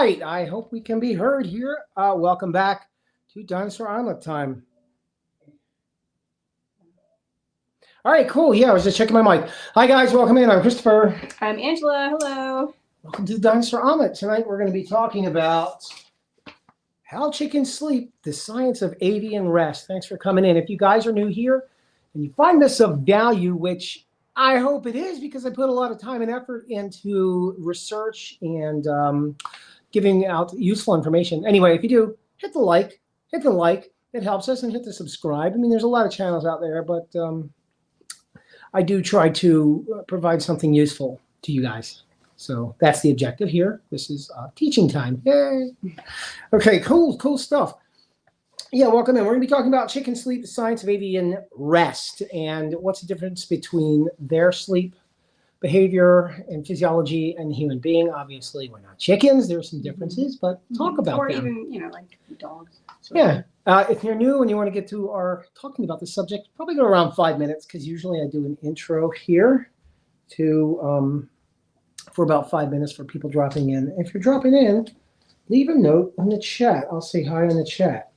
right, I hope we can be heard here. Welcome back to Dinosaur Omelet Time. All right, cool. Yeah, I was just checking my mic. Hi, guys. Welcome in. I'm Christopher. I'm Angela. Hello. Welcome to the Dinosaur Omelet. Tonight, we're going to be talking about how chickens sleep, the science of avian rest. Thanks for coming in. If you guys are new here and you find this of value, which I hope it is because I put a lot of time and effort into research and giving out useful information. Anyway, if you do, hit the like. It helps us, and hit the subscribe. I mean, there's a lot of channels out there, but I do try to provide something useful to you guys. So that's the objective here. This is teaching time. Yay. Okay, cool stuff. Yeah, welcome in. We're going to be talking about chicken sleep, the science of avian rest, and what's the difference between their sleep behavior and physiology and the human being. Obviously, we're not chickens. There's some differences, but talk about or them. Or even, like dogs. Yeah. If you're new and you want to get to our talking about the subject, probably go around 5 minutes because usually I do an intro here to for about 5 minutes for people dropping in. If you're dropping in, leave a note in the chat. I'll say hi in the chat.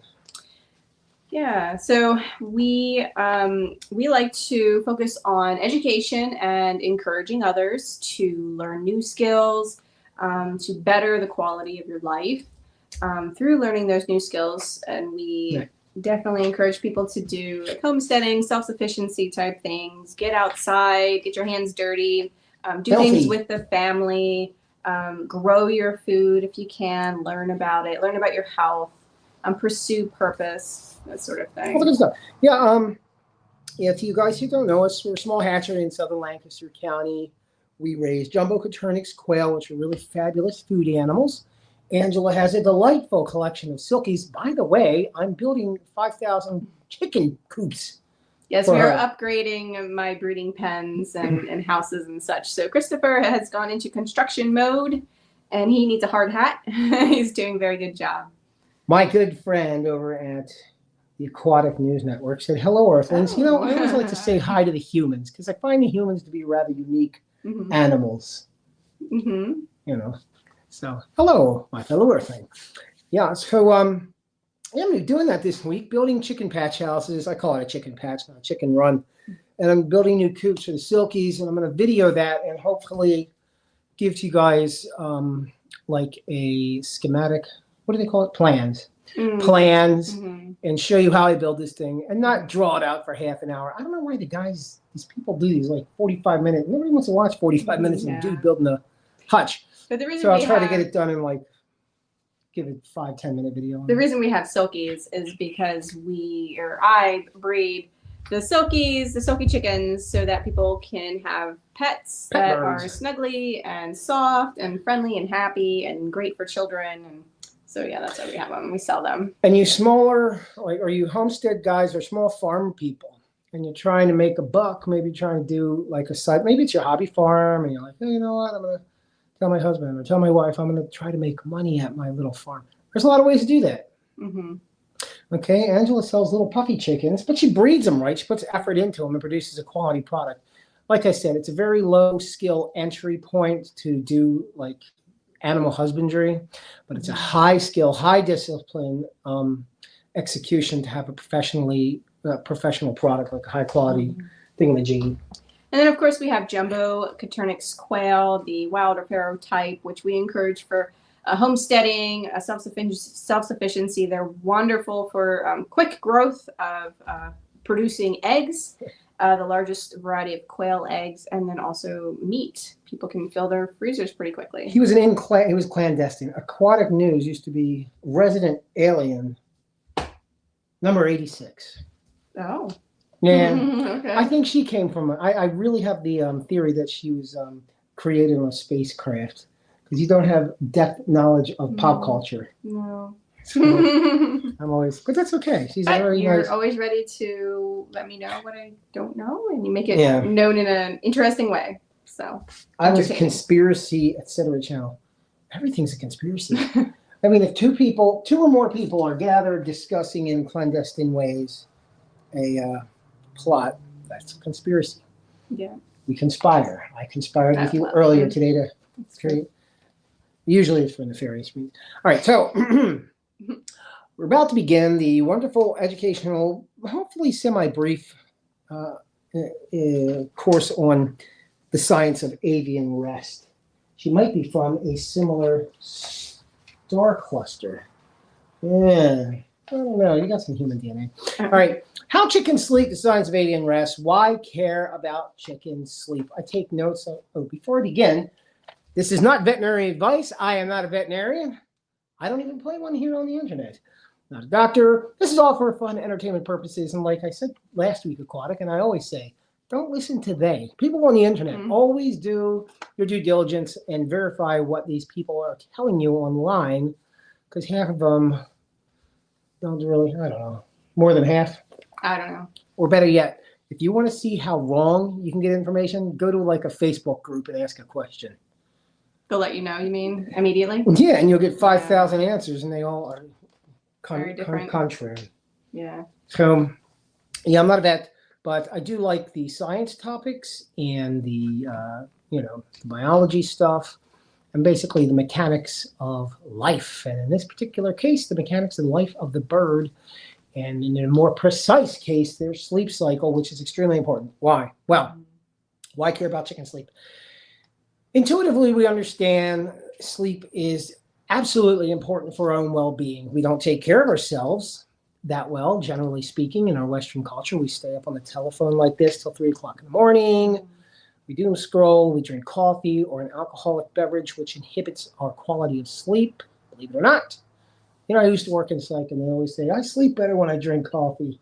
Yeah, so we like to focus on education and encouraging others to learn new skills, to better the quality of your life through learning those new skills. And we definitely encourage people to do like homesteading, self-sufficiency type things, get outside, get your hands dirty, do Healthy. things with the family, grow your food if you can, learn about it, learn about your health, pursue purpose, that sort of thing. All the good stuff. Yeah, if you guys who don't know us, we're a small hatchery in southern Lancaster County. We raise jumbo Coturnix quail, which are really fabulous food animals. Angela has a delightful collection of silkies. By the way, I'm building 5,000 chicken coops. Yes, we are upgrading my breeding pens and houses and such. So Christopher has gone into construction mode, and he needs a hard hat. He's doing a very good job. My good friend over at the Aquatic News Network said, hello, Earthlings. Oh. You know, I always like to say hi to the humans because I find the humans to be rather unique animals. Mm-hmm. You know, so hello, my fellow Earthling. Yeah, so I'm doing that this week, building chicken patch houses. I call it a chicken patch, not a chicken run. And I'm building new coops for the silkies, and I'm going to video that and hopefully give to you guys like a schematic. What do they call it? Plans. Plans, and show you how I build this thing and not draw it out for half an hour. I don't know why these people do these like 45 minutes. Nobody wants to watch 45 minutes of a dude building a hutch. But the reason so I'll try to get it done in like, give it 5-10 minute video. The reason we have silkies is because I breed the silky chickens so that people can have pets that are snuggly and soft and friendly and happy and great for children. And so yeah, that's why we have them. We sell them. And you smaller, or you homestead guys or small farm people, and you're trying to make a buck, maybe trying to do like a side, maybe it's your hobby farm, and you're like, hey, you know what, I'm going to tell my husband or tell my wife I'm going to try to make money at my little farm. There's a lot of ways to do that. Okay, Angela sells little puffy chickens, but she breeds them, right? She puts effort into them and produces a quality product. Like I said, it's a very low skill entry point to do like animal husbandry, but it's a high skill, high discipline execution to have a professional product, like a high quality thingamajiggy. And then of course we have jumbo Coturnix quail, the wild or farrow type, which we encourage for homesteading, self-sufficiency. They're wonderful for quick growth of producing eggs, the largest variety of quail eggs, and then also meat. People can fill their freezers pretty quickly. He was he was clandestine. Aquatic News used to be resident alien number 86. Oh. Yeah. Okay. I think she came from, I really have the theory that she was created on a spacecraft because you don't have depth knowledge of pop culture. No. So I'm always, but that's okay. She's very You're nice. always ready to let me know what I don't know, and you make it known in an interesting way. So I was conspiracy, etc. channel. Everything's a conspiracy. I mean, if two or more people are gathered discussing in clandestine ways a plot, that's a conspiracy. Yeah. We conspire. I conspired with you earlier today to create. Usually it's for nefarious reasons. All right, so we're about to begin the wonderful educational, hopefully semi-brief course on the science of avian rest. She might be from a similar star cluster. Yeah, I don't know. You got some human DNA. All right. How chickens sleep, the science of avian rest. Why care about chicken sleep? I take notes. Before I begin, this is not veterinary advice. I am not a veterinarian. I don't even play one here on the internet. Not a doctor. This is all for fun, entertainment purposes. And like I said last week, Aquatic, and I always say, don't listen to they. People on the internet always do your due diligence and verify what these people are telling you online, because half of them don't really, I don't know, more than half. I don't know. Or better yet, if you want to see how wrong you can get information, go to like a Facebook group and ask a question. They'll let you know, you mean, immediately? Yeah, and you'll get 5,000 answers, and they all are Very different. contrary. Yeah. So, yeah, I'm not a vet, but I do like the science topics and the, the biology stuff, and basically the mechanics of life. And in this particular case, the mechanics of the life of the bird. And in a more precise case, their sleep cycle, which is extremely important. Why? Well, why care about chicken sleep? Intuitively, we understand sleep is absolutely important for our own well-being. We don't take care of ourselves that well, generally speaking, in our Western culture. We stay up on the telephone like this till 3 o'clock in the morning. We doom scroll, we drink coffee or an alcoholic beverage, which inhibits our quality of sleep, believe it or not. You know, I used to work in psych, and they always say, I sleep better when I drink coffee,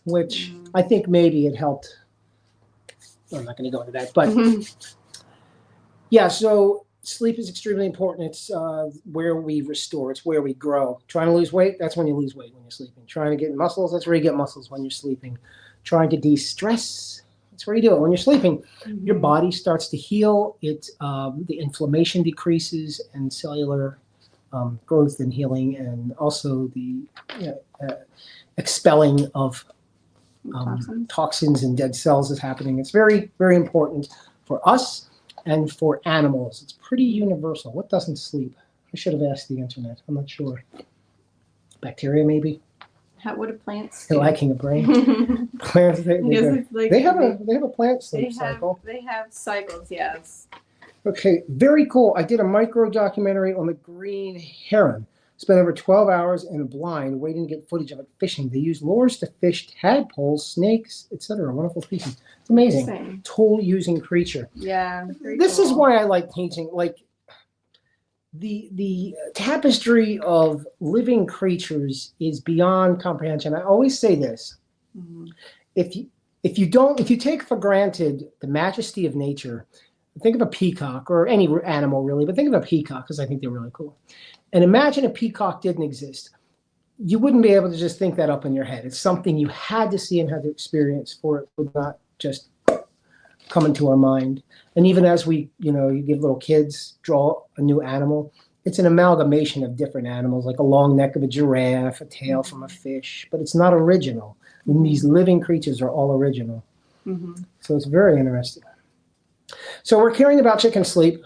which I think maybe it helped. I'm not going to go into that, but yeah, so sleep is extremely important. It's where we restore. It's where we grow. Trying to lose weight, that's when you lose weight, when you're sleeping. Trying to get muscles, that's where you get muscles, when you're sleeping. Trying to de-stress, that's where you do it, when you're sleeping. Your body starts to heal. The inflammation decreases, and cellular growth and healing, and also the expelling of toxins and dead cells is happening. It's very, very important for us and for animals. It's pretty universal. What doesn't sleep? I should have asked the internet. I'm not sure. Bacteria, maybe? How would a plant They're lacking a brain. Plants, they have a plant sleep cycle. They have cycles, yes. Okay, very cool. I did a micro documentary on the green heron. Spent over 12 hours in a blind waiting to get footage of it fishing. They use lures to fish tadpoles, snakes, etc. Wonderful species. It's amazing. Tool-using creature. Yeah. This is why I like teaching. Like the tapestry of living creatures is beyond comprehension. I always say this: if you take for granted the majesty of nature. Think of a peacock, or any animal really, but think of a peacock, because I think they're really cool. And imagine a peacock didn't exist. You wouldn't be able to just think that up in your head. It's something you had to see and had to experience for it would not just come into our mind. And even as you give little kids, draw a new animal, it's an amalgamation of different animals, like a long neck of a giraffe, a tail from a fish, but it's not original. And these living creatures are all original. So it's very interesting. So we're caring about chicken sleep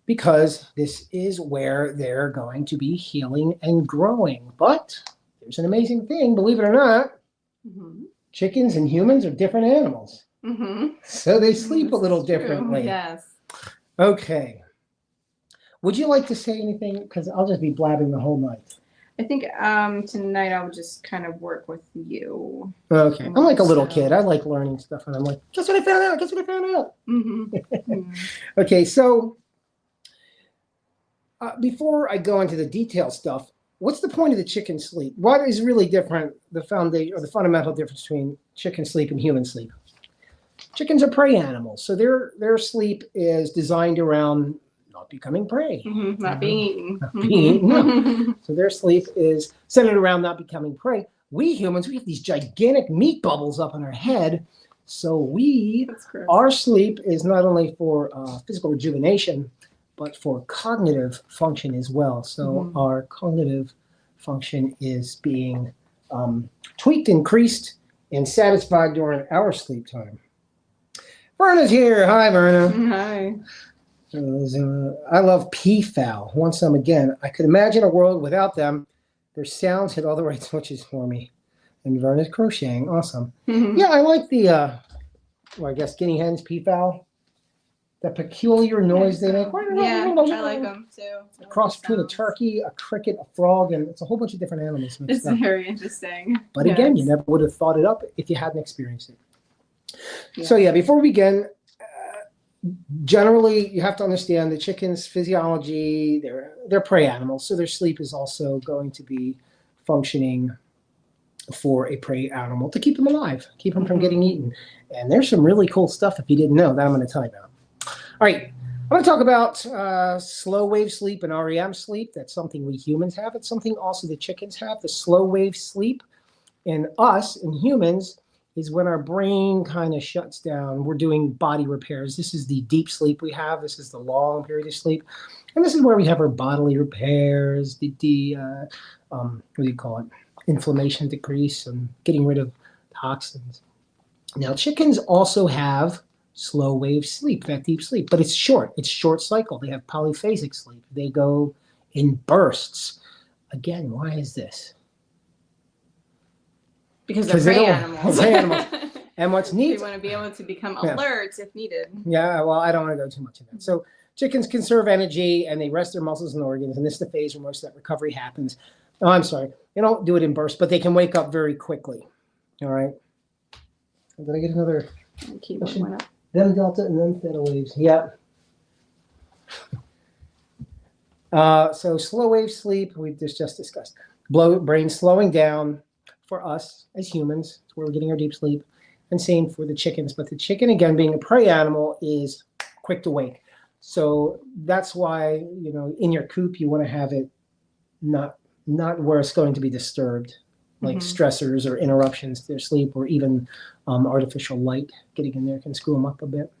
because this is where they're going to be healing and growing. But there's an amazing thing, believe it or not, chickens and humans are different animals. So they sleep a little differently. Yes. Okay. Would you like to say anything? Because I'll just be blabbing the whole night. I think tonight I'll just kind of work with you. Okay. I'm like a little kid. I like learning stuff, and I'm like, guess what I found out? Guess what I found out? Okay, so before I go into the detail stuff, what's the point of the chicken sleep? What is really different, the foundation or the fundamental difference between chicken sleep and human sleep? Chickens are prey animals, so their sleep is designed around not becoming prey. Not being eaten. Not being eaten, no. So their sleep is centered around not becoming prey. We humans, we have these gigantic meat bubbles up in our head. So our sleep is not only for physical rejuvenation, but for cognitive function as well. So our cognitive function is being tweaked, increased, and satisfied during our sleep time. Verna's here. Hi, Verna. Hi. I love peafowl. Want some again? I could imagine a world without them. Their sounds hit all the right switches for me. And Verna's crocheting. Awesome. Yeah, I like the, well, I guess guinea hens, peafowl. That peculiar noise they make. Yeah, I like them too. A cross between a turkey, a cricket, a frog, and it's a whole bunch of different animals mixed It's up. very interesting. But again, you never would have thought it up if you hadn't experienced it. Yeah. So yeah, before we begin, generally you have to understand the chicken's physiology. They're prey animals, so their sleep is also going to be functioning for a prey animal to keep them alive, keep them from getting eaten. And there's some really cool stuff, if you didn't know, that I'm going to tell you about. All right, I'm going to talk about slow wave sleep and REM sleep. That's something we humans have. It's something also the chickens have. The slow wave sleep in us, in humans, is when our brain kind of shuts down. We're doing body repairs. This is the deep sleep we have. This is the long period of sleep. And this is where we have our bodily repairs, what do you call it? Inflammation decrease and getting rid of toxins. Now, chickens also have slow wave sleep, that deep sleep, but it's short. It's short cycle. They have polyphasic sleep. They go in bursts. Again, why is this? Because they're prey animals. Prey animals. And what's neat, they want to be able to become alert if needed. Yeah, well, I don't want to go too much into that. So chickens conserve energy and they rest their muscles and organs, and this is the phase where most of that recovery happens. Oh, I'm sorry. They don't do it in bursts, but they can wake up very quickly. All right. Did I get another? Keyboard went up. Then delta and then theta waves. Yep. So slow wave sleep, we just discussed. Brain slowing down for us as humans. That's where we're getting our deep sleep. And same for the chickens. But the chicken, again, being a prey animal, is quick to wake. So that's why, in your coop, you want to have it not where it's going to be disturbed, like stressors or interruptions to their sleep, or even artificial light getting in there can screw them up a bit.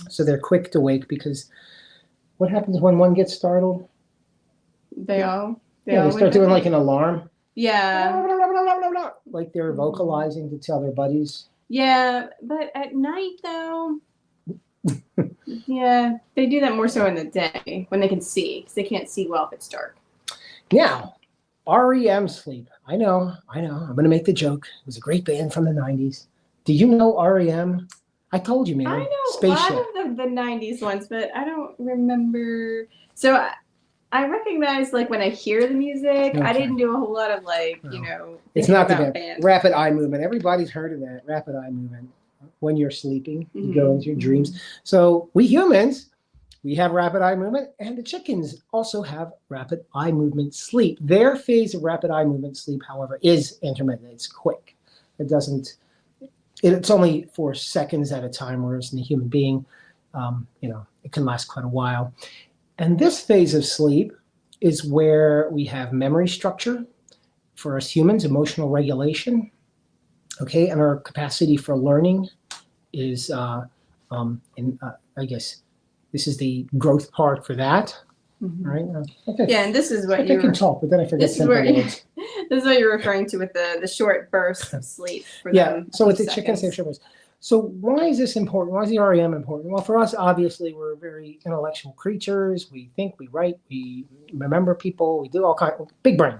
So they're quick to wake, because what happens when one gets startled? They start doing like an alarm. Yeah. Like they're vocalizing to tell their buddies. Yeah, but at night though, yeah, they do that more so in the day when they can see, because they can't see well if it's dark. Now, REM sleep. I know. I'm going to make the joke. It was a great band from the 90s. Do you know REM? I told you, man. I know Spaceship. a lot of the 90s ones, but I don't remember. So I recognize, like, when I hear the music, I didn't do a whole lot of, it's not the band. Rapid eye movement. Everybody's heard of that. Rapid eye movement. When you're sleeping, you go into your dreams. So we humans, we have rapid eye movement, and the chickens also have rapid eye movement sleep. Their phase of rapid eye movement sleep, however, is intermittent. It's quick. It's only for seconds at a time, whereas in the human being, it can last quite a while. And this phase of sleep is where we have memory structure for us humans, emotional regulation, okay, and our capacity for learning is, I guess, this is the growth part for that, right? Yeah, and this is what I can talk, but then I forget simple words. This is what you're referring to with the short bursts of sleep for them. Yeah, so with the chickens, they have short bursts. So why is this important? Why is the REM important? Well, for us, obviously, we're very intellectual creatures. We think, we write, we remember people, we do all kinds of big brain.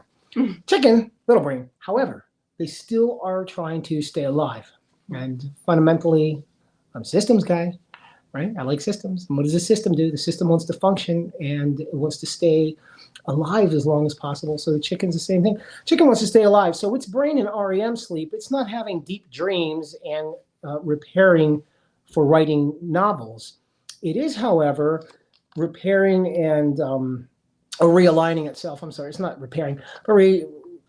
Chicken, little brain. However, they still are trying to stay alive. And fundamentally, I'm a systems guy, right? I like systems. And what does the system do? The system wants to function and it wants to stay alive as long as possible. So the chicken's the same thing. Chicken wants to stay alive. So its brain in REM sleep, it's not having deep dreams and repairing for writing novels. It is, however, repairing and or realigning itself. I'm sorry, it's not repairing, but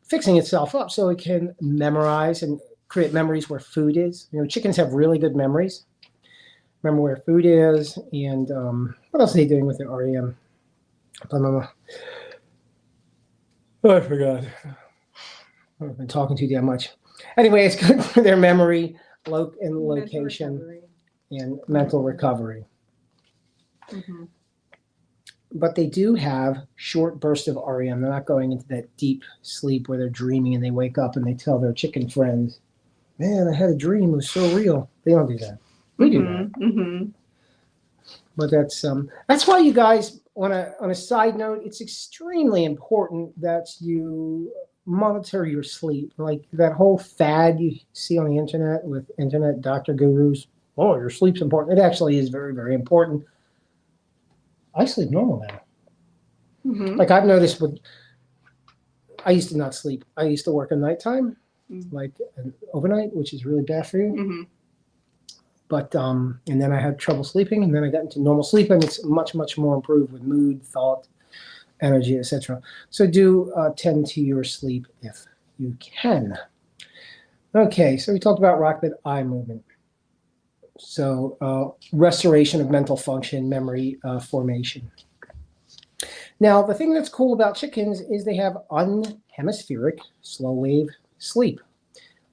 fixing itself up so it can memorize and create memories where food is. Chickens have really good memories. Remember where food is, and what else are they doing with their REM? Oh, I forgot. I've been talking too damn much. Anyway, it's good for their memory, and location, and mental recovery. But they do have short bursts of REM. They're not going into that deep sleep where they're dreaming and they wake up and they tell their chicken friends, "Man, I had a dream. It was so real." They don't do that. We do that. But that's why you guys, on a side note, it's extremely important that you monitor your sleep. Like that whole fad you see on the internet with internet doctor gurus. Oh, your sleep's important. It actually is very, very important. I sleep normal now. Mm-hmm. Like I've noticed I used to not sleep. I used to work at nighttime, like overnight, which is really bad for you. Mm-hmm. But and then I had trouble sleeping, and then I got into normal sleep, and it's much, much more improved with mood, thought, energy, etc. So do tend to your sleep if you can. Okay, so we talked about rapid eye movement. So restoration of mental function, memory formation. Now, the thing that's cool about chickens is they have unhemispheric slow wave sleep,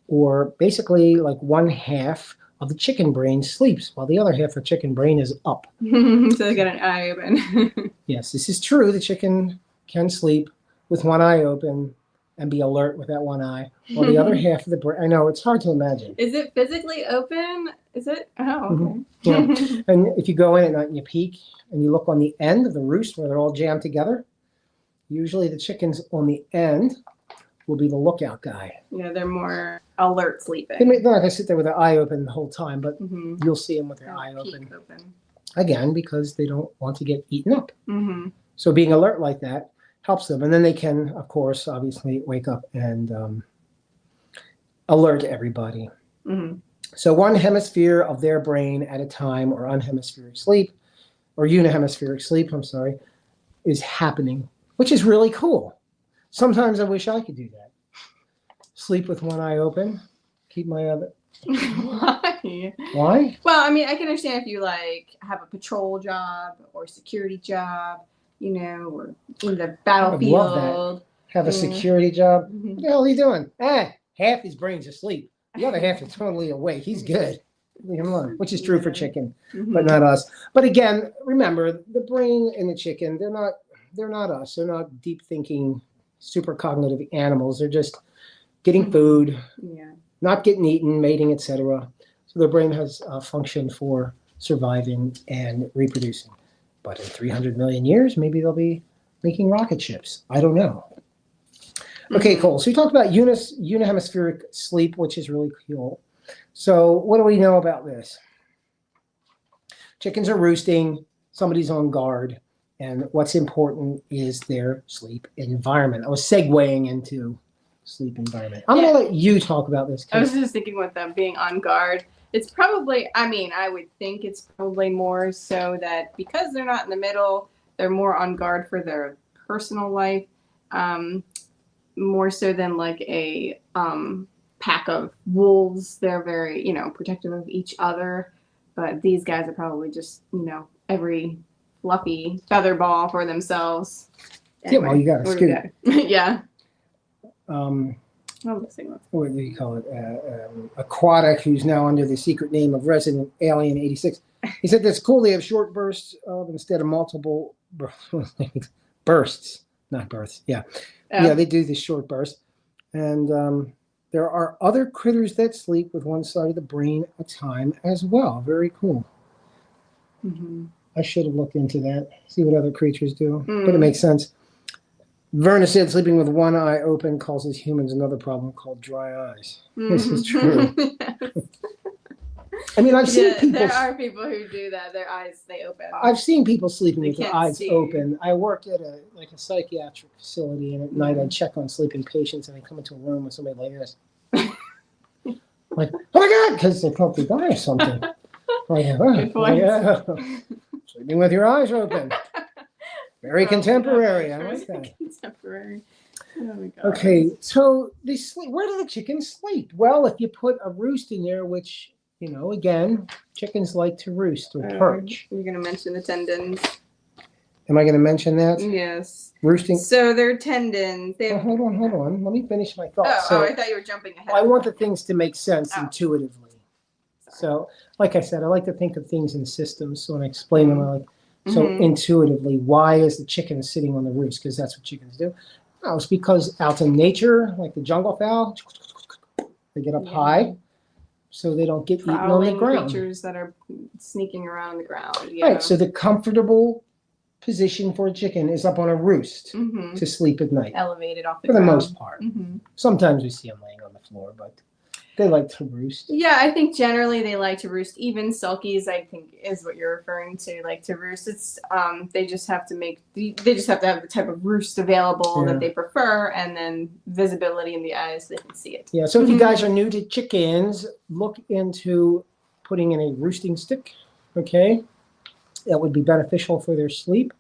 or basically like one half of the chicken brain sleeps while the other half of the chicken brain is up. So they got an eye open. Yes, this is true. The chicken can sleep with one eye open and be alert with that one eye, while the other half of the brain, I know, it's hard to imagine. Is it physically open? Is it? Oh, okay. Yeah. And if you go in at night and you peek and you look on the end of the roost where they're all jammed together, usually the chickens on the end will be the lookout guy. Yeah, they're more alert sleeping. They're not going to sit there with their eye open the whole time, but Mm-hmm. you'll see them with their Oh, eye peek open. open. Again, because they don't want to get eaten up. Mm-hmm. So being alert like that helps them. And then they can, of course, obviously wake up and alert everybody. Mm-hmm. So one hemisphere of their brain at a time, or unhemispheric sleep, or unihemispheric sleep, I'm sorry, is happening, which is really cool. Sometimes I wish I could do that. Sleep with one eye open, keep my other. Why? Why? Well, I mean, I can understand if you like have a patrol job or security job, you know, or in the battlefield. Have a Yeah. security job. Mhm. What the hell are you doing? Half his brain's asleep. The other half is totally awake. He's good. Leave him alone, which is true for chicken, Mhm. but not us. But again, remember, the brain in the chicken, they're not us. They're not deep thinking, super cognitive animals. They're just getting food, Yeah. not getting eaten, mating, etc. So their brain has a function for surviving and reproducing. But in 300 million years, maybe they'll be making rocket ships. I don't know. Okay, cool. So we talked about unihemispheric sleep, which is really cool. So what do we know about this? Chickens are roosting, somebody's on guard, and what's important is their sleep environment. I was segueing into sleep environment. I'm going to let you talk about this. I was just thinking with them being on guard. It's probably, I mean, I would think it's probably more so that because they're not in the middle, they're more on guard for their personal life, more so than like a pack of wolves. They're very, you know, protective of each other. But these guys are probably just, you know, every fluffy feather ball for themselves. Anyway, well, you got to scoot. Yeah. What do you call it? Aquatic, who's now under the secret name of Resident Alien 86. He said that's cool. They have short bursts instead of multiple bursts, not births. Yeah. Oh. Yeah, they do this short burst. And there are other critters that sleep with one side of the brain at a time as well. Very cool. Mm-hmm. I should have looked into that, see what other creatures do. But it makes sense. Verna said sleeping with one eye open causes humans another problem called dry eyes. Mm-hmm. This is true. I mean, I've seen people. There are people who do that. Their eyes stay open. I've seen people sleeping with their can't eyes see. open. I worked at a psychiatric facility, and at night I'd check on sleeping patients, and I'd come into a room with somebody like this. Like, oh my God, because they thought they died or something. Like, Good point. Yeah. Sleeping with your eyes open. Very contemporary. I like that. Contemporary. Oh my God. Okay, so they sleep. Where do the chickens sleep? Well, if you put a roost in there, which, you know, again, chickens like to roost or perch. You're going to mention the tendons. Am I going to mention that? Yes. Roosting. So their tendons. They have... Hold on. Let me finish my thought. Oh, I thought you were jumping ahead. I want the things to make sense intuitively. Sorry. So, like I said, I like to think of things in systems. So when I explain them, I like intuitively, why is the chicken sitting on the roost? Because that's what chickens do. No, it's because out in nature, like the jungle fowl, they get up high, so they don't get eaten on the Prowling ground. creatures that are sneaking around the ground. Yeah. Right, so the comfortable position for a chicken is up on a roost Mhm. to sleep at night, Elevated off the for the ground. most part. Mhm. Sometimes we see them laying on the floor, but they like to roost. Yeah, I think generally they like to roost. Even silkies, I think, is what you're referring to, like to roost. It's they just have to have the type of roost available Yeah. that they prefer, and then visibility in the eyes, so they can see it. Yeah, so if you guys are new to chickens, look into putting in a roosting stick, okay? That would be beneficial for their sleep.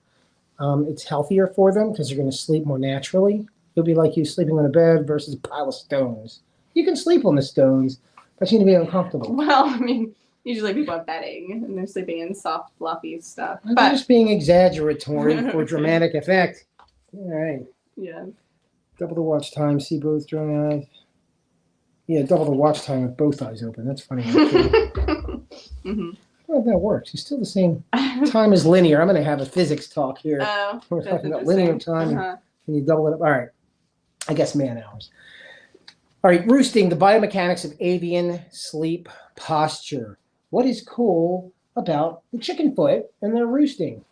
It's healthier for them because they're going to sleep more naturally. It'll be like you sleeping on a bed versus a pile of stones. You can sleep on the stones, but you need to be uncomfortable. Well, I mean, usually people are bedding and they're sleeping in soft, fluffy stuff. I'm But just being exaggeratory for dramatic effect. All right. yeah. Double the watch time, see both dry eyes. Yeah, double the watch time with both eyes open. That's funny. Mhm. Well, that works. It's still the same. Time is linear. I'm going to have a physics talk here. Oh, We're that's talking about linear interesting. time. Uh-huh. Can you double it up? All right. I guess man hours. All right, roosting, the biomechanics of avian sleep posture. What is cool about the chicken foot and their roosting?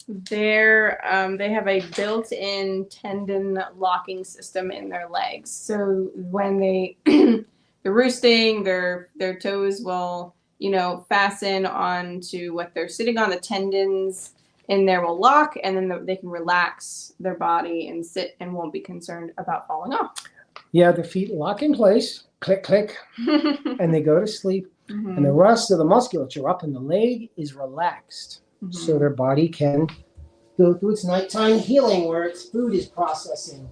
They have a built-in tendon locking system in their legs. So when they're roosting, their toes will, fasten onto what they're sitting on. The tendons in there will lock, and then they can relax their body and sit and won't be concerned about falling off. Yeah, the feet lock in place, click, click, and they go to sleep. Mhm. And the rest of the musculature up in the leg is relaxed. Mhm. So their body can go through its nighttime healing where its food is processing.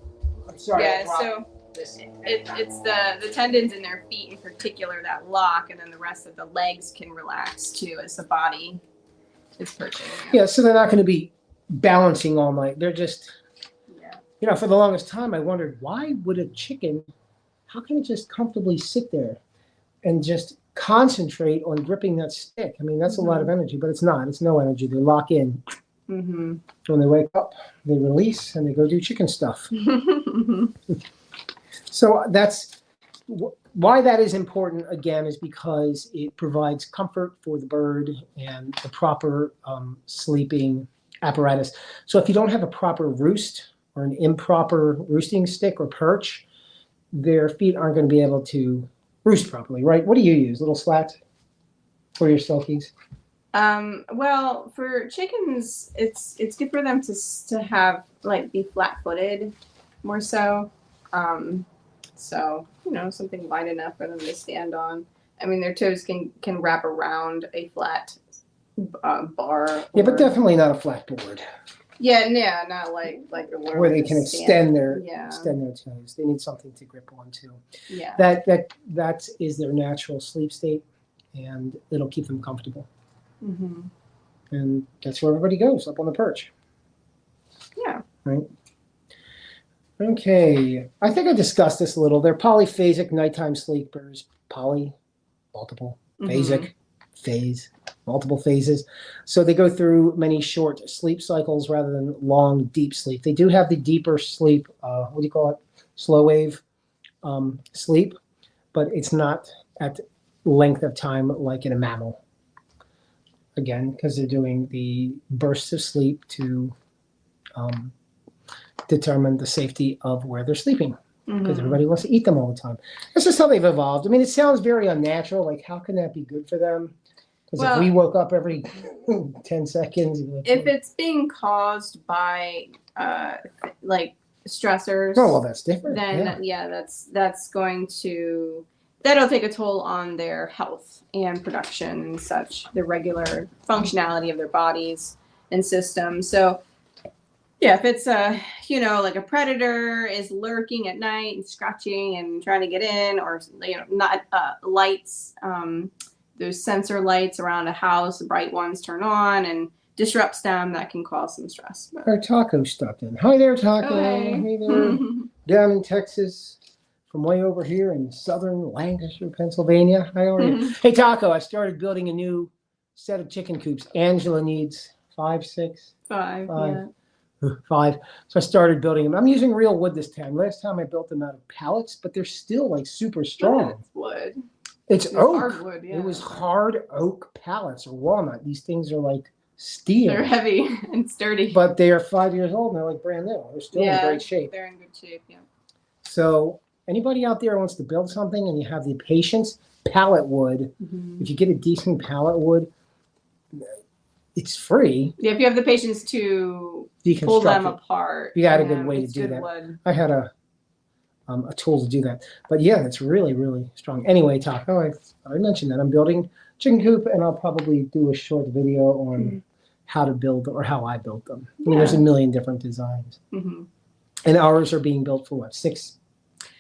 I'm sorry. Yeah, so it's the tendons in their feet in particular that lock, and then the rest of the legs can relax too as the body is perching. Yeah, so they're not going to be balancing all night. They're just, Yeah. for the longest time, I wondered, why would a chicken, how can it just comfortably sit there and just concentrate on gripping that stick? I mean, that's a lot of energy, but it's not. It's no energy. They lock in. Mm-hmm. When they wake up, they release, and they go do chicken stuff. So that's why that is important, again, is because it provides comfort for the bird and the proper sleeping apparatus. So if you don't have a proper roost or an improper roosting stick or perch, their feet aren't going to be able to roost properly, right? What do you use? Little slats for your silkies? Well, for chickens, it's good for them to have be flat-footed more so. So something light enough for them to stand on. I mean, their toes can wrap around a flat bar. Yeah, but definitely not a flat board. Yeah, not like where they can extend their toes. They need something to grip onto. Yeah. That is their natural sleep state, and it'll keep them comfortable. Mm-hmm. And that's where everybody goes, up on the perch. Yeah. Right. Okay. I think I discussed this a little. They're polyphasic nighttime sleepers. Multiple, phasic, phase, multiple phases. So they go through many short sleep cycles rather than long, deep sleep. They do have the deeper sleep, what do you call it? Slow wave sleep, but it's not at length of time like in a mammal. Again, because they're doing the bursts of sleep to determine the safety of where they're sleeping. Because everybody wants to eat them all the time. That's just how they've evolved. I mean, it sounds very unnatural. Like, how can that be good for them? Because if we woke up every 10 seconds. If it's being caused by stressors. Oh, well, that's different. Then that's going to that'll take a toll on their health and production and such, the regular functionality of their bodies and systems. So yeah, if it's like a predator is lurking at night and scratching and trying to get in, or not lights, those sensor lights around a house, the bright ones turn on and disrupts them, that can cause some stress. Our Taco stopped in. Hi there, Taco. Oh, hey. Hey there. Down in Texas, from way over here in southern Lancaster, Pennsylvania. How are you? Hey, Taco, I started building a new set of chicken coops. Angela needs 5, 6? 5. 5. Yeah. 5. So I started building them. I'm using real wood this time. Last time I built them out of pallets, but they're still like super strong. It's wood. It's It's oak. hardwood, yeah. It was hard oak pallets or walnut. These things are like steel. They're heavy and sturdy. But they are 5 years old and they're like brand new. They're still in great shape. They're in good shape, yeah. So anybody out there wants to build something and you have the patience, pallet wood, if you get a decent pallet wood, it's free. Yeah, if you have the patience to pull them apart. You got a good way to do that. Wood. I had a tool to do that. But yeah, it's really, really strong. Anyway, Taco, I mentioned that I'm building chicken coop, and I'll probably do a short video on how to build or how I built them. I mean, there's a million different designs. And ours are being built for what, 6?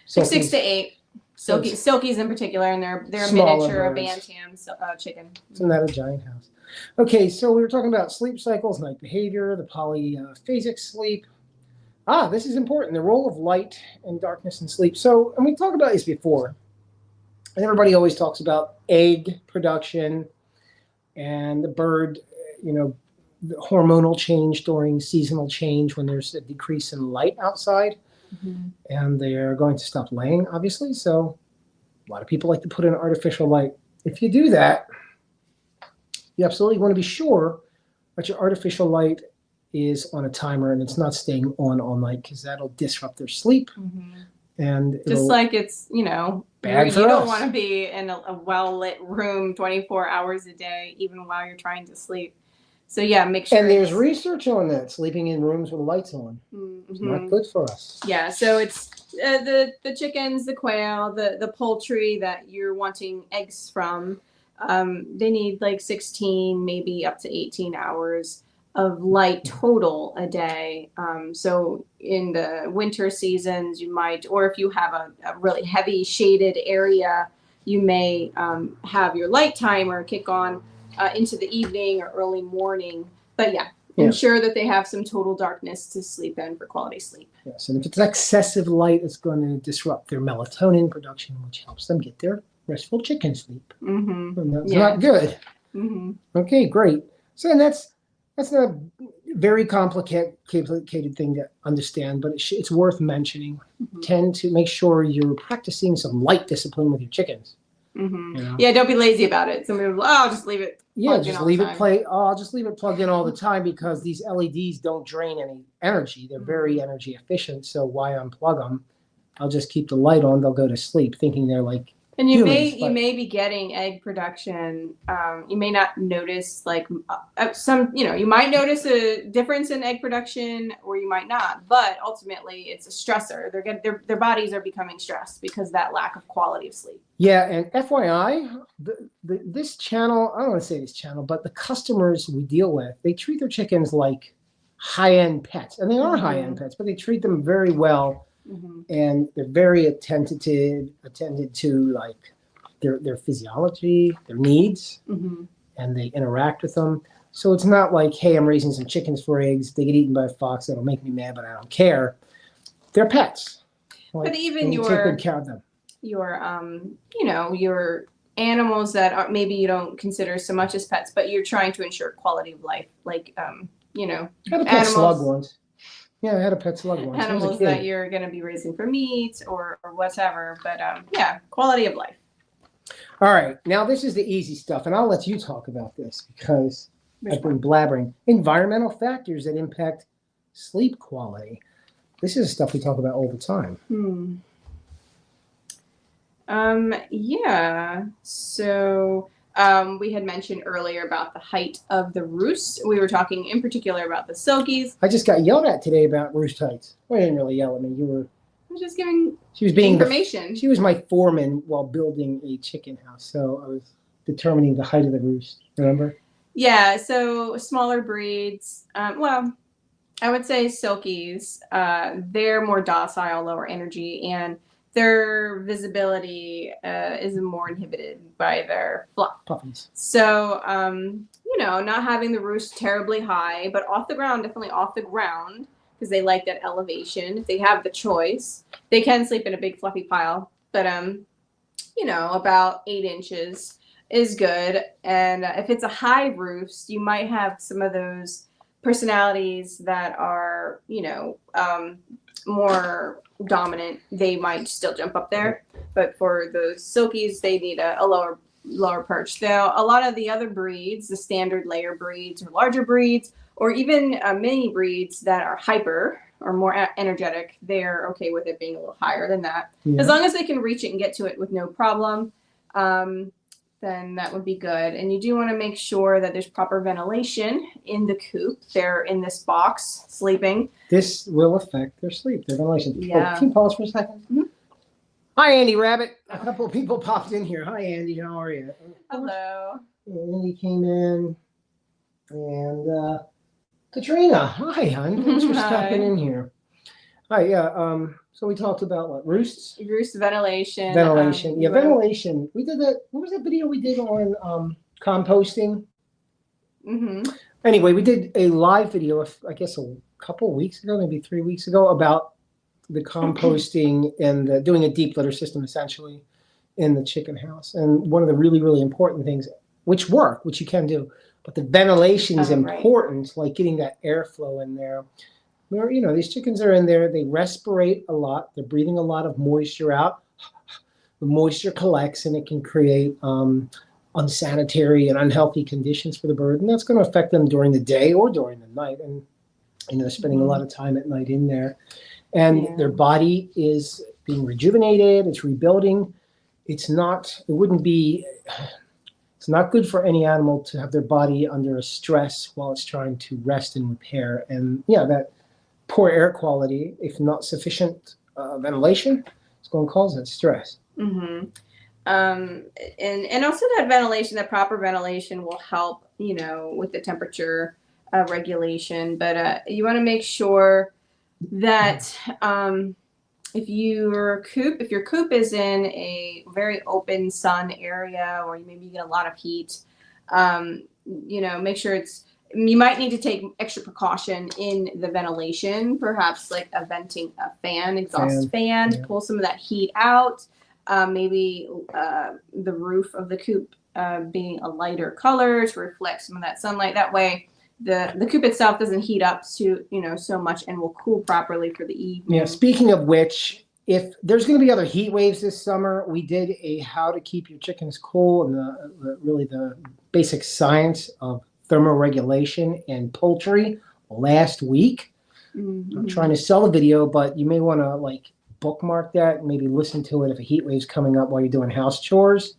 6 to 8. Silkies in particular, and they're miniature bantam chicken. Isn't that a giant house? Okay, so we were talking about sleep cycles, night behavior, the polyphasic sleep. This is important, the role of light and darkness in sleep. So, and we talked about this before, and everybody always talks about egg production and the bird, the hormonal change during seasonal change when there's a decrease in light outside. And they're going to stop laying, obviously. So a lot of people like to put in artificial light. If you do that, you absolutely want to be sure that your artificial light is on a timer and it's not staying on all night, because that'll disrupt their sleep. And just like it's, bad for you don't us. want to be in a well-lit room 24 hours a day, even while you're trying to sleep. So yeah, make sure. And there's research on that, sleeping in rooms with lights on. It's not good for us. Yeah, so it's the chickens, the quail, the poultry that you're wanting eggs from. They need like 16, maybe up to 18 hours of light total a day. So in the winter seasons, you might, or if you have a really heavy shaded area, you may have your light timer kick on into the evening or early morning. But yeah, ensure that they have some total darkness to sleep in for quality sleep. Yes, and if it's excessive light, it's going to disrupt their melatonin production, which helps them get their restful chicken sleep. And that's not good. Okay, great. So and that's a very complicated thing to understand, but it's worth mentioning. Tend to make sure you're practicing some light discipline with your chickens. Yeah, don't be lazy about it. Somebody will, I'll just leave it. Yeah, just leave it I'll just leave it plugged in all the time, because these LEDs don't drain any energy. They're very energy efficient. So why unplug them? I'll just keep the light on. They'll go to sleep thinking they're like. And you may be getting egg production. You may not notice you might notice a difference in egg production, or you might not. But ultimately, it's a stressor. Their bodies are becoming stressed because of that lack of quality of sleep. Yeah, and FYI, this channel, I don't want to say this channel, but the customers we deal with, they treat their chickens like high-end pets, and they are high-end pets, but they treat them very well. And they're very attended to like their physiology, their needs, and they interact with them. So it's not like, hey, I'm raising some chickens for eggs. They get eaten by a fox. That'll make me mad, but I don't care. They're pets. But even take good care of them. Your animals that are maybe you don't consider so much as pets, but you're trying to ensure quality of life, like I had a pet slug once. Yeah, I had a pet slug once. Animals that you're going to be raising for meat or whatever. But quality of life. All right. Now, this is the easy stuff, and I'll let you talk about this because I've been blabbering. Environmental factors that impact sleep quality. This is stuff we talk about all the time. So we had mentioned earlier about the height of the roost. We were talking in particular about the silkies. I just got yelled at today about roost heights. Well, you didn't really yell at me. I was just giving information. She was my foreman while building a chicken house. So I was determining the height of the roost. Remember? Yeah. So smaller breeds. I would say silkies. They're more docile, lower energy, and their visibility is more inhibited by their flock. Puppies. So, not having the roost terribly high, but definitely off the ground, because they like that elevation. If they have the choice, they can sleep in a big fluffy pile, but, about 8 inches is good. And if it's a high roost, you might have some of those personalities that are, more dominant, they might still jump up there. But for those silkies, they need a lower perch. Now, a lot of the other breeds, the standard layer breeds or larger breeds, or even mini breeds that are hyper or more energetic, they're okay with it being a little higher than that. Yeah. As long as they can reach it and get to it with no problem, then that would be good. And you do want to make sure that there's proper ventilation in the coop. They're in this box sleeping. This will affect their sleep, their ventilation. Yeah. Oh, can you pause for a second? Mm-hmm. Hi, Andy Rabbit. A couple of people popped in here. Hi, Andy. How are you? Hello. Andy came in. And Katrina. Hi, hon. Thanks for stopping in here. Hi, yeah. So we talked about what? Roosts? Roost ventilation. Ventilation. Yeah, ventilation. We did that. What was that video we did on composting? Mm-hmm. Anyway, we did a live video, I guess a couple of weeks ago, maybe 3 weeks ago, about the composting and doing a deep litter system, essentially, in the chicken house. And one of the really, really important things, which you can do, but the ventilation is important, like getting that airflow in there. Where, these chickens are in there, they respirate a lot, they're breathing a lot of moisture out. The moisture collects and it can create unsanitary and unhealthy conditions for the bird, and that's going to affect them during the day or during the night. And they're spending a lot of time at night in there, and their body is being rejuvenated, it's rebuilding. It's not good for any animal to have their body under a stress while it's trying to rest and repair. And that poor air quality, if not sufficient ventilation, is going to cause that stress. Mm-hmm. And also that ventilation, that proper ventilation will help, with the temperature regulation. But you want to make sure that if your coop is in a very open sun area, or maybe you get a lot of heat, make sure you might need to take extra precaution in the ventilation, perhaps like venting a exhaust fan to pull some of that heat out. Maybe the roof of the coop being a lighter color to reflect some of that sunlight. That way the coop itself doesn't heat up so much and will cool properly for the evening. Yeah, speaking of which, if there's going to be other heat waves this summer, we did a how to keep your chickens cool and the basic science of thermoregulation and poultry last week. Mm-hmm. I'm trying to sell the video, but you may want to bookmark that and maybe listen to it if a heat wave's coming up while you're doing house chores,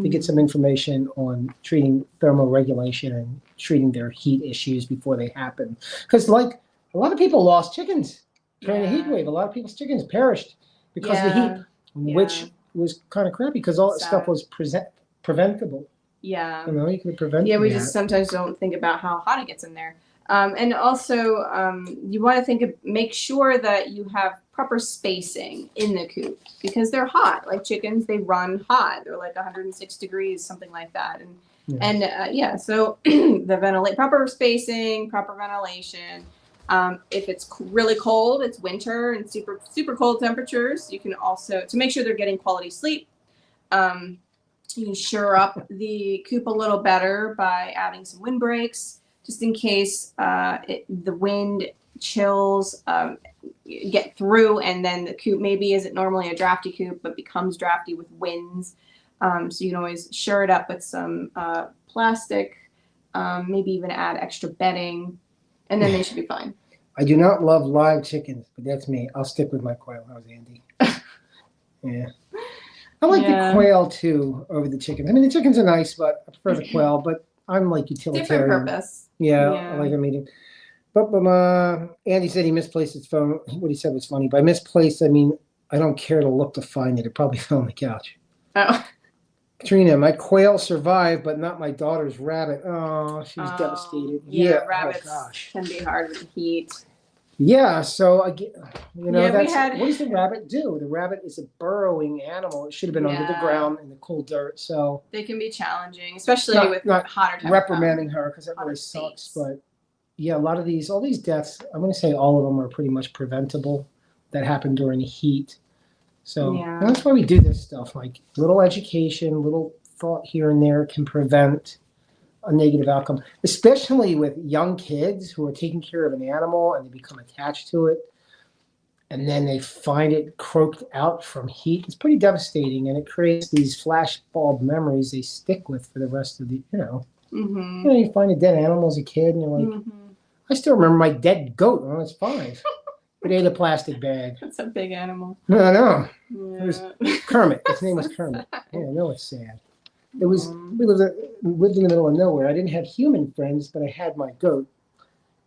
to get some information on treating thermoregulation and treating their heat issues before they happen. Because a lot of people lost chickens during the heat wave. A lot of people's chickens perished because of the heat, which was kind of crappy because all that stuff was preventable. Yeah. You could prevent we just sometimes don't think about how hot it gets in there. And also, you want to make sure that you have proper spacing in the coop because they're hot. Like chickens, they run hot. They're like 106 degrees, something like that. So the proper spacing, proper ventilation. If it's really cold, it's winter and super, super cold temperatures, you can also, to make sure they're getting quality sleep, you can shore up the coop a little better by adding some windbreaks, just in case the wind chills get through, and then the coop maybe isn't normally a drafty coop, but becomes drafty with winds. So you can always shore it up with some plastic, maybe even add extra bedding, and then they should be fine. I do not love live chickens, but that's me. I'll stick with my quail. How's Andy? Yeah. I like the quail too over the chickens. I mean, the chickens are nice, but I prefer the quail. But I'm utilitarian. Different purpose. Yeah, I like them eating. But Andy said he misplaced his phone. What he said was funny. By misplaced, I mean I don't care to look to find it. It probably fell on the couch. Oh. Katrina, my quail survived, but not my daughter's rabbit. Oh, she's devastated. Yeah, rabbits can be hard with the heat. Yeah, so what does the rabbit do? The rabbit is a burrowing animal. It should have been under the ground in the cool dirt. So they can be challenging, especially with hotter temperatures. Reprimanding her because that really sucks. But yeah, all these deaths, I'm going to say all of them are pretty much preventable that happen during the heat. So that's why we do this stuff. Like little education, little thought here and there can prevent a negative outcome, especially with young kids who are taking care of an animal and they become attached to it. and then they find it croaked out from heat. It's pretty devastating, and it creates these flashbulb memories they stick with for the rest of the, Mm-hmm. You find a dead animal as a kid, and you're like, I still remember my dead goat when I was 5. It ate a plastic bag. That's a big animal. No, I know. Yeah. It was Kermit. His name was Kermit. Yeah, I know it's sad. It was. We lived in the middle of nowhere. I didn't have human friends, but I had my goat.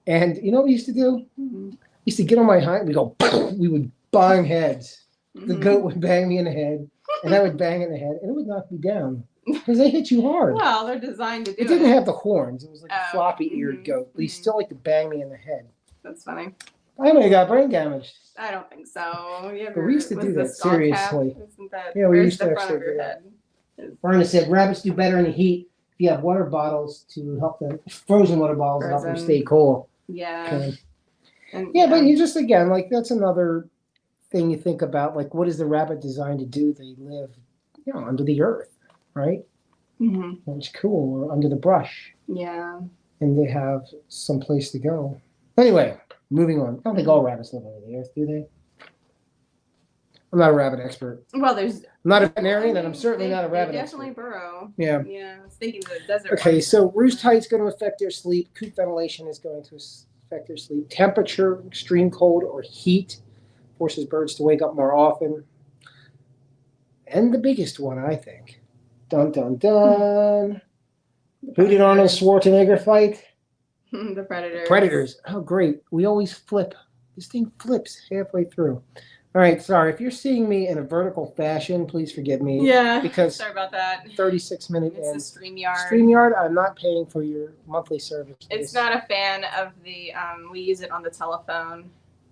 And you know what we used to do? Mm-hmm. We used to get on my hind. We go. We would bang heads. The Mm-hmm. goat would bang me in the head, and I would bang in the head, and it would knock me down because they hit you hard. Well, they're designed to do it. It didn't have the horns. It was like a floppy-eared mhm, goat. But he mhm. still liked to bang me in the head. That's funny. I may have got brain damage. I don't think so. You But we used to was do the that, skull cap? seriously. Isn't that, Yeah, we where's used to the front actually of your do that. head? Verna said rabbits do better in the heat if you have water bottles to help them, frozen water bottles to help them Frozen. stay cool. Yeah. Okay. And, Yeah, but you just, again, like that's another thing you think about. Like, what is the rabbit designed to do? They live, under the earth, right? Mm-hmm. It's cool, or under the brush, Yeah. and they have some place to go. Anyway, moving on. I don't think all rabbits live under the earth, do they? I'm not a rabbit expert. Well, there's. I'm not a veterinarian, and I'm certainly not a rabbit They expert. definitely burrow. Yeah. Yeah. I was thinking the desert. Okay, ones. so roost height's going to affect their sleep. Coop ventilation is going to affect their sleep. Temperature, extreme cold or heat forces birds to wake up more often. And the biggest one, I think. Dun, dun, dun. Who did Arnold Schwarzenegger fight? The predators. Predators. Oh, great. We always flip. This thing flips halfway through. All right, sorry. If you're seeing me in a vertical fashion, please forgive me. Yeah. Because sorry about that. 36-minute It's the StreamYard. StreamYard, I'm not paying for your monthly service. It's not a fan of the. We use it on the telephone,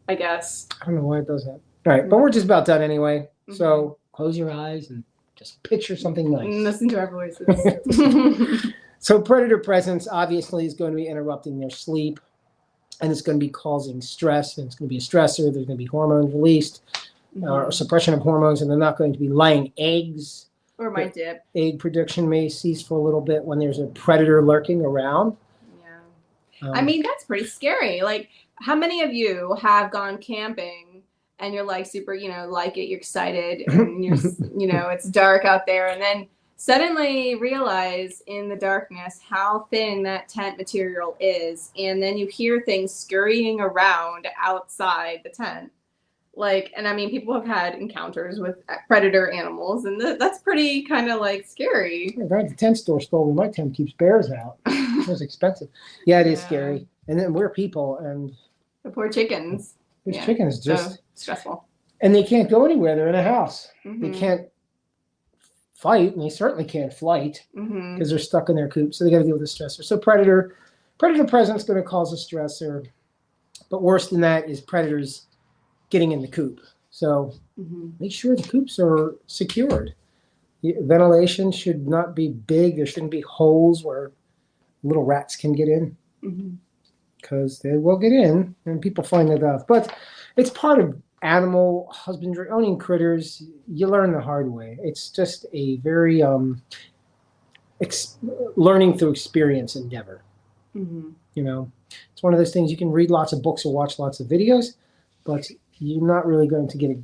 I guess. I don't know why it does that. All right, but we're just about done anyway. So close your eyes and just picture something nice. And listen to our voices. So predator presence obviously is going to be interrupting their sleep, and it's going to be causing stress, and it's going to be a stressor. There's going to be hormones released, or suppression of hormones, and they're not going to be laying eggs. Or my dip. Egg production may cease for a little bit when there's a predator lurking around. Yeah. I mean, that's pretty scary. Like, how many of you have gone camping and you're like super, like it, you're excited, and you're, it's dark out there, and then suddenly realize in the darkness how thin that tent material is, and then you hear things scurrying around outside the tent. And I mean, people have had encounters with predator animals, and that's pretty kind of scary. The guy at the tent store stole me. My tent keeps bears out. It was expensive. Yeah, it is scary. And then we're people, and the poor chickens. these chickens just so stressful. And they can't go anywhere. They're in a house. Mm-hmm. They can't fight, and they certainly can't flight because they're stuck in their coop. So they got to deal with the stressor. So predator presence is going to cause a stressor, but worse than that is predators getting in the coop. So make sure the coops are secured. Ventilation should not be big. There shouldn't be holes where little rats can get in, because they will get in, and people find that out. But it's part of animal husbandry. Owning critters, you learn the hard way. It's just a very learning through experience endeavor. It's one of those things. You can read lots of books or watch lots of videos, but you're not really going to get a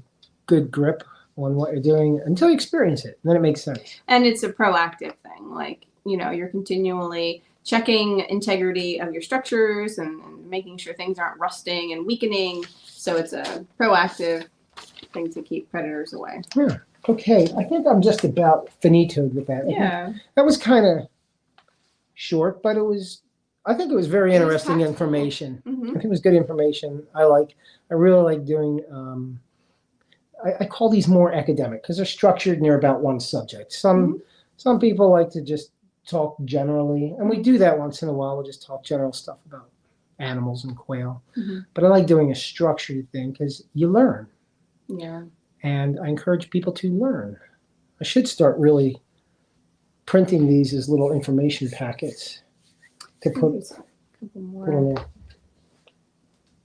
good grip on what you're doing until you experience it. And then it makes sense. And it's a proactive thing. You're continually checking integrity of your structures and making sure things aren't rusting and weakening. So it's a proactive thing to keep predators away. Yeah. Okay. I think I'm just about finitoed with that. Yeah. That was kind of short, but I think it was very interesting information. I think it was good information. I really like doing, I call these more academic because they're structured and they're about one subject. Some people like to just talk generally, and we do that once in a while. We'll just talk general stuff about animals and quail. But I like doing a structured thing because you learn. Yeah. And I encourage people to learn. I should start really printing these as little information packets to put in there.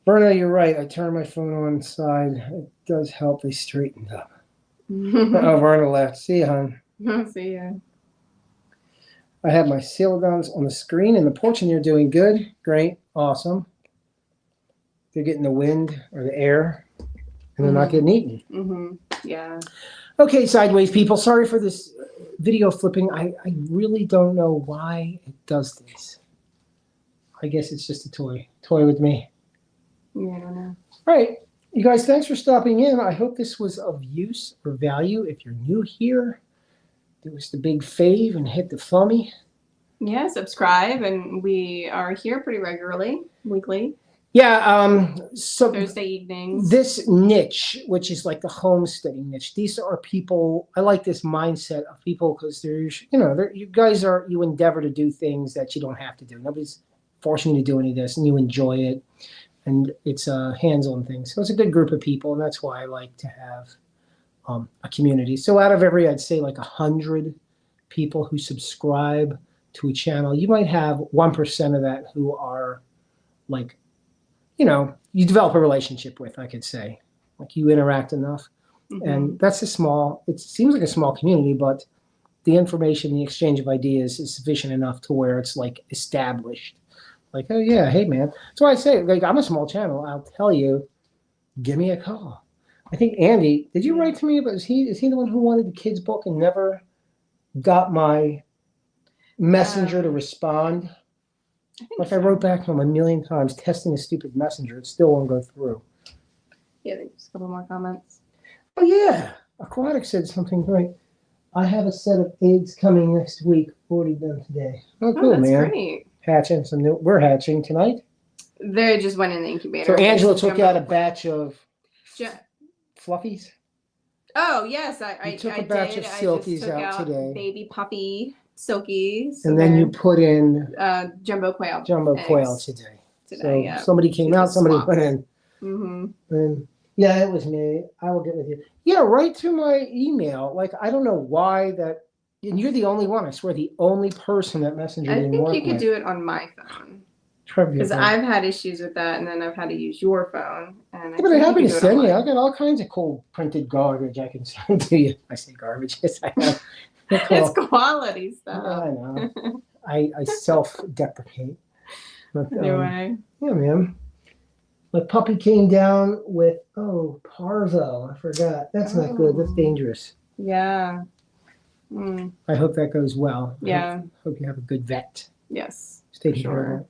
Verna, you're right. I turned my phone on side. It does help. They straightened up. Oh, Verna left. See you, hon. See ya. I have my celadons on the screen and the porch, and they're doing good. Great. Awesome. They're getting the wind or the air. and they're not getting eaten. Yeah. Okay, sideways people. Sorry for this video flipping. I really don't know why it does this. I guess it's just a toy with me. Yeah, I don't know. All right, you guys, thanks for stopping in. I hope this was of use or value. If you're new here, give us the big fave and hit the thummy. Yeah, subscribe, and we are here pretty regularly, weekly. Yeah, so Thursday evenings. this niche, which is like the homesteading niche, these are people, I like this mindset of people because there's, you guys you endeavor to do things that you don't have to do. Nobody's forcing you to do any of this, and you enjoy it, and it's a hands-on thing. So it's a good group of people, and that's why I like to have a community. So out of every, I'd say like 100 people who subscribe to a channel, you might have 1% of that who are like, you develop a relationship with, I could say. Like you interact enough. And that's it seems like a small community, but the information, the exchange of ideas is sufficient enough to where it's like established. Like, oh yeah, hey man. So I say, like, I'm a small channel. I'll tell you, give me a call. I think Andy, did you write to me? But is he the one who wanted the kids book and never got my messenger to respond? I wrote back to him a million times, testing a stupid messenger. It still won't go through. Yeah, there's a couple more comments. Oh, yeah. Aquatic said something right. I have a set of eggs coming next week. Already done today. Oh, cool, that's man. Great. Hatching some new. We're hatching tonight. They just went in the incubator. So Angela took out a batch of fluffies. Oh, yes. I took a batch of silkies out today. Baby puppy silkies. And then you put in jumbo quail. Jumbo quail today. So yeah. somebody came out, somebody went in. And yeah, it was me. I will get with you. Yeah, right to my email. Like, I don't know why that. And you're the only one. I swear, the only person that messenger didn't work. I think you could do it on my phone. Because I've had issues with that, and then I've had to use your phone. And but I'm happy to send you. I got all kinds of cool printed garbage I can send to you. I say garbage. Yes, I have. It's quality stuff. Yeah, I know. I self-deprecate. But, anyway. Yeah, man. My puppy came down with, parvo. I forgot. That's not good. That's dangerous. Yeah. I hope that goes well. Yeah. Hope you have a good vet. Yes. Stay sure.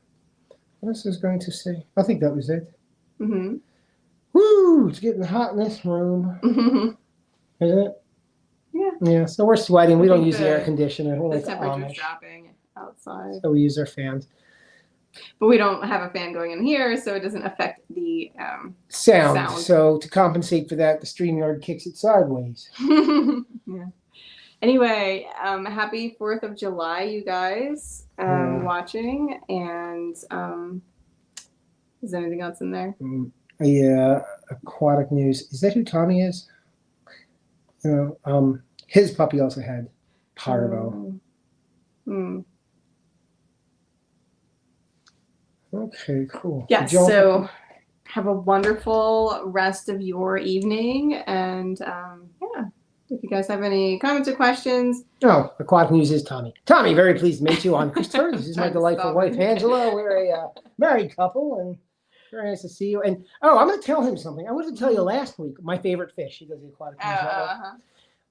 What else was I going to say? I think that was it. Mm-hmm. Woo! It's getting hot in this room. Mm-hmm. Isn't it? Yeah. Yeah. So we're sweating. We don't use the air conditioner. The temperature's dropping outside. So we use our fans. But we don't have a fan going in here, so it doesn't affect the sound. So to compensate for that, the StreamYard kicks it sideways. Yeah. Anyway, happy 4th of July, you guys watching. And is there anything else in there? Yeah, aquatic news. Is that who Tommy is? His puppy also had parvo. Okay, cool. Yes, so have a wonderful rest of your evening. And if you guys have any comments or questions. Oh, aquatic news is Tommy. Tommy, very pleased to meet you on Christopher. This is my delightful wife, Angela. We're a married couple, and very nice to see you. And I'm going to tell him something. I wanted to tell you last week my favorite fish. He does the aquatic news.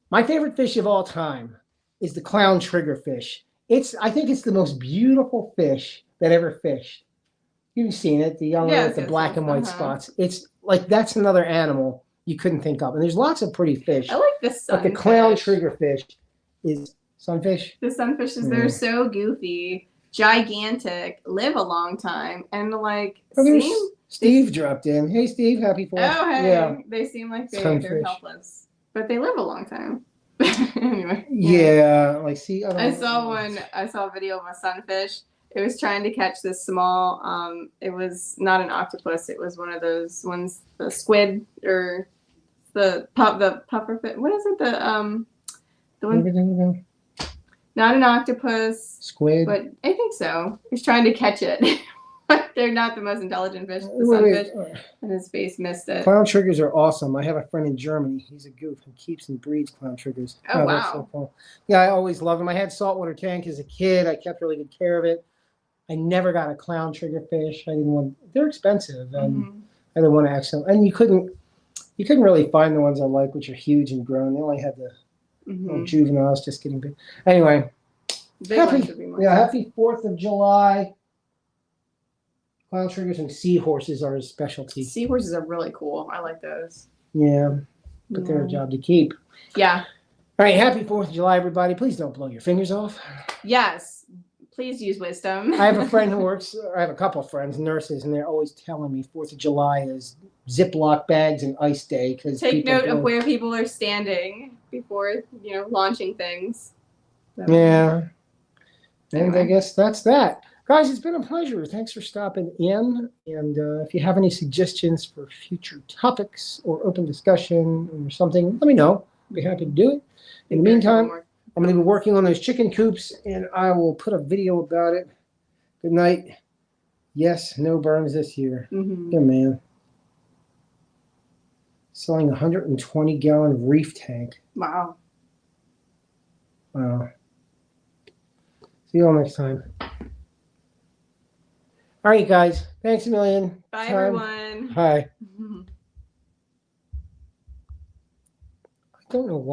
My favorite fish of all time is the clown triggerfish. I think it's the most beautiful fish that ever fished. You've seen it, the young one with the black and white spots. It's like that's another animal you couldn't think of. And there's lots of pretty fish. I like the sunfish. But the clown triggerfish is sunfish. The sunfishes, they're so goofy, gigantic, live a long time, and Steve dropped in. Hey, Steve, happy 4th. Oh, hey. Yeah. They seem like they're helpless, but they live a long time. Anyway. Yeah, I saw a video of a sunfish. It was trying to catch this small, it was not an octopus. It was one of those ones, the squid or the pufferfish. What is it? The one, not an octopus. Squid. But I think so. He's trying to catch it. They're not the most intelligent fish. The sunfish. And his face missed it. Clown triggers are awesome. I have a friend in Germany. He's a goof who keeps and breeds clown triggers. Oh, wow. That's so cool. Yeah, I always loved them. I had saltwater tank as a kid. I kept really good care of it. I never got a clown triggerfish. They're expensive, and I didn't want to accident. And you couldn't. You couldn't really find the ones I like, which are huge and grown. They only had the little juveniles just getting big. Anyway, Big ones would be more happy 4th of July. Clown triggers and seahorses are his specialty. Seahorses are really cool. I like those. Yeah, but they're a job to keep. Yeah. All right, happy 4th of July, everybody. Please don't blow your fingers off. Yes. Please use wisdom. I have a friend who works, I have a couple of friends, nurses, and they're always telling me 4th of July is Ziploc bags and ice day. Take note of where people are standing before, launching things. So, yeah. And anyway. I guess that's that. Guys, it's been a pleasure. Thanks for stopping in. And if you have any suggestions for future topics or open discussion or something, let me know. I'll be happy to do it. In the meantime, I'm going to be working on those chicken coops, and I will put a video about it. Good night. Yes, no burns this year. Yeah, man. Selling a 120-gallon reef tank. Wow. Wow. See you all next time. All right, guys. Thanks a million. Bye, everyone. Bye. I don't know why.